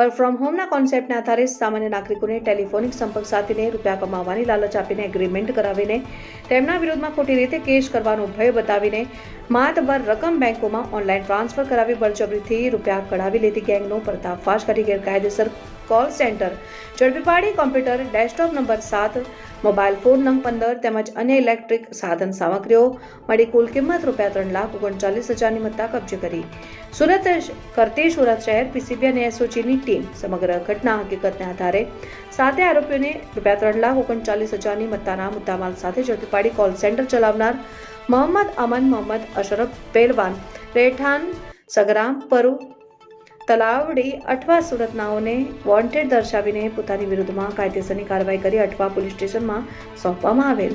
Work from હોમના કોન્સેપ્ટના આધારે સામાન્ય નાગરિકોને ટેલિફોનિક સંપર્ક સાધીને રૂપિયા કમાવાની લાલચ આપીને એગ્રીમેન્ટ કરાવીને તેમના વિરોધમાં ખોટી રીતે કેસ કરવાનો ભય બતાવીને માતબર રકમ બેંકોમાં ઓનલાઈન ટ્રાન્સફર કરાવી બળજબરીથી રૂપિયા કઢાવી લેતી ગેંગનો પર્દાફાશ કરી ગેરકાયદેસર કોલ સેન્ટર ઝડપી પાડી computer desktop number 7 mobile phone નંગ 15 તેમજ અન્ય ઇલેક્ટ્રિક સાધન સામગ્રીઓ મળી કુલ કિંમત ₹3,39,000ની મત્તા કબજે કરી સુરત શહેર પીસીબી અને એસઓજીની ટીમ સમગ્ર ઘટના હકીકતને આધારે 7 આરોપીઓને ₹3,39,000ની મત્તાના મુદ્દામાલ સાથે ઝડપી પાડી કોલ સેન્ટર ચલાવનાર મોહમ્મદ અમન, મોહમ્મદ અશરફ પહેલવાન, રહેઠાણ સગરામ પરુ તલાવડી અઠવા સુરતનાઓને વોન્ટેડ દર્શાવીને પોતાની વિરુદ્ધમાં કાયદેસરની કાર્યવાહી કરી અઠવા પોલીસ સ્ટેશનમાં સોંપવામાં આવેલ।